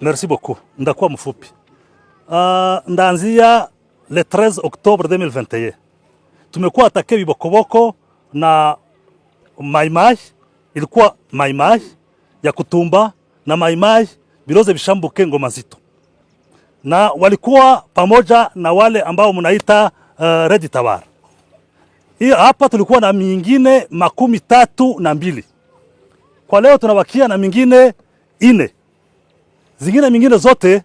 Merci beaucoup. Ndakuwa mfupi. Ndaanzia le 13 Octobre 2021. Tumekuwa atake Bibokoboko na Maimai, ilikuwa Maimai ya Kutumba na Maimai Biloze Bishambuke Ngoma Nzito. Na walikuwa pamoja na wale ambao mnaita Red Tabara. Hiyo hapa tulikuwa na mingine 32. Kwa leo tunabakia na mingine 4. Zingine mingine zote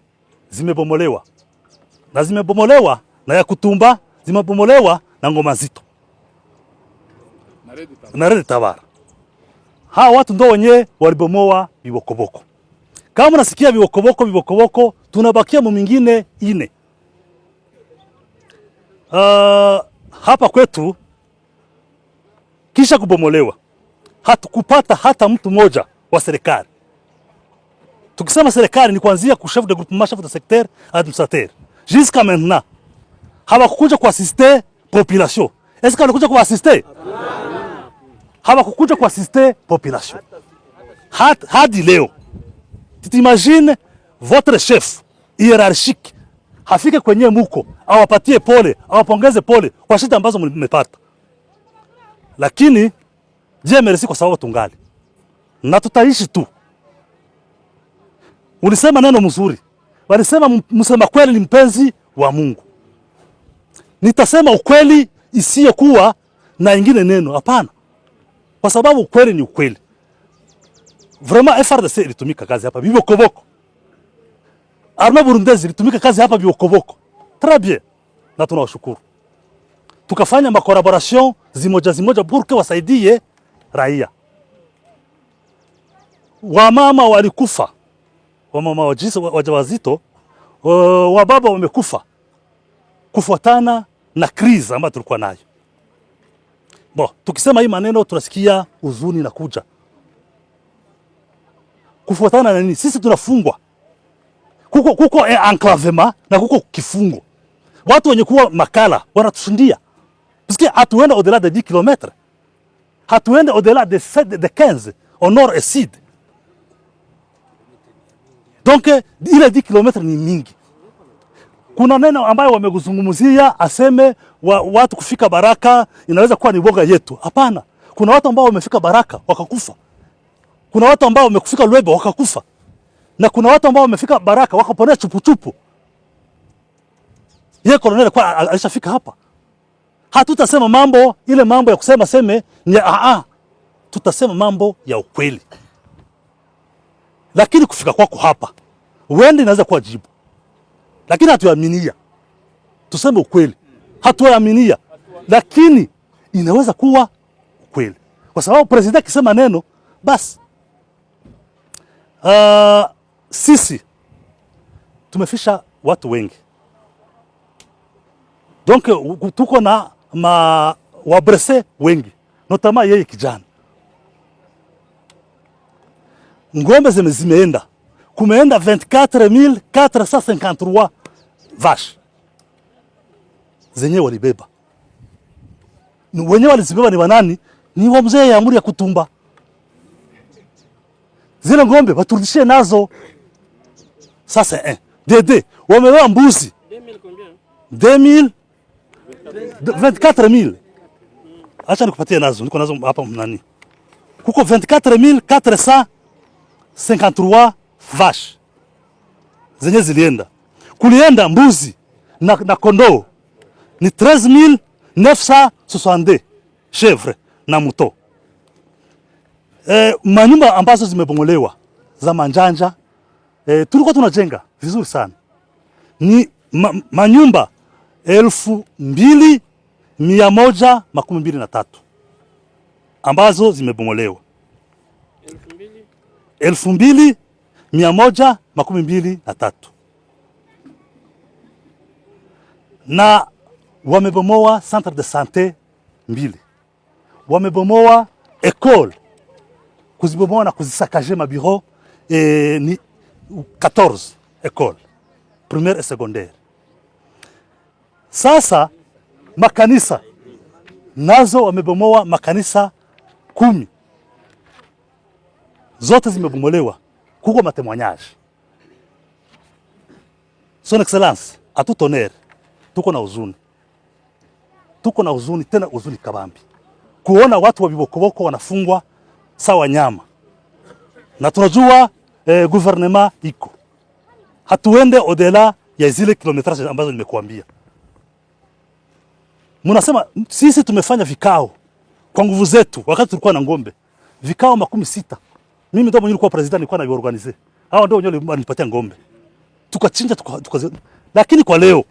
zimebomolewa. Na zimebomolewa na ya Kutumba, zimebomolewa na Ngoma Nzito. Na Red Tabara. Hawa watu ndio wenye walibomoa Bibokoboko. Kama unasikia Bibokoboko, tunabakia mingine 4. Hapa kwetu kisha kubomolewa hatukupata hata mtu mmoja wa serikali. Tukisema serikali ni kuanzia chef de groupement, chef de secteur, administrateur. Jusqu'à maintenant hawakukuja kuassister population. Est-ce que wanakuja kuassister? Hawakukuja kuassister population. Hadi leo. T'imagines votre chef hiérarchique hafike kwenye muko, awapatie pole, awapongeze pole kwa shida ambazo mmepata. Lakini je, merci kwa sababu tungali. Na tutaishi tu. Ulisema neno mzuri. Walisema msema kweli ni mpenzi wa Mungu. Nitasema ukweli isiyokuwa na ingine neno, hapana. Kwa sababu ukweli ni ukweli. Vraiment FARDC ilitumika kazi hapa Bibokoboko. Armée burundaise ilitumika kazi hapa Bibokoboko. Très bien. Na tunawashukuru. Tukafanya collaboration zimoja pour que wasaidie raia. Wamama walikufa. Wamama wajawazito, wababa wamekufa. Kufuatana na krizi ambayo tulikuwa nayo. Tukisema hii maneno tunasikia huzuni na kuja. Kufuatana na nini? Sisi tunafungwa. Kuko enclavement na kuko kifungo. Watu wenye kuwa makala wanatushindia. Parce que hatuende au-delà de 10 km. Hatuende au-delà de 15 au nord et sud. Donc ile 10 km ni mingi. Kuna neno ambayo wameguzungumzia aseme watu kufika Baraka inaweza kuwa ni boga yetu. Hapana. Kuna watu ambao wamefika Baraka wakakufa. Kuna watu ambao wamekufika Lwebo wakakufa. Na kuna watu ambao wamefika Baraka wakaponea chupu. Yeye colonel kwa alishafika hapa. Hatutasema mambo ile mambo ya kusema seme ni tutasema mambo ya ukweli. Lakini kufika kwako hapa uende inaweza kuwa jibu. Lakini hatuaminia. Tuseme ukweli. Hatuaminia. Lakini inaweza kuwa ukweli. Kwa sababu president akisema neno basi sisi tumefisha watu wengi. Donc tuko na wabrese wengi. Notama yeye kijana. Ngombe zimeenda. Kumeenda 24453 vache. Zenye walibeba. Wenye walizibeba ni wanani? Ni wa mzee ya Amuri ya Kutumba. Zile ngombe waturudishie nazo. Sasa Dede wamebeba mbuzi. 2000 24000. Acha nikupatie nazo. Niko nazo hapa mnani. Kuko 24453 vache. Zenye zilienda. Kulienda mbuzi na kondoo ni 13962 chèvre na mouton. Manyumba ambazo zimebomolewa za manjanja tulikuwa tunajenga vizuri sana. Ni manyumba 2123 ambazo zimebomolewa. 2123 na wamebomoa centre de santé 2. Wamebomoa école, kuzibomoa na kuzisakaje mabureau ni 14 école primaire et secondaire. Sasa makanisa nazo wamebomoa makanisa 10. Zote zimebomolewa. kuko matemoignage. Son Excellence, à tout honneur, tuko na huzuni. Tuko na huzuni, tena huzuni kabambi. Kuona watu wa Bibokoboko wanafungwa sawa nyama. Na tunajua gouvernement iko. Hatuende odela ya zile kilometraje ambazo nimekuambia. Munasema sisi tumefanya vikao kwa nguvu zetu wakati tulikuwa na ngombe. Vikao 60. Mimi ndio mwenye nilikuwa president, nilikuwa na organize. Hao ndio wenyewe walinipatia ngombe. Tukachinja lakini kwa leo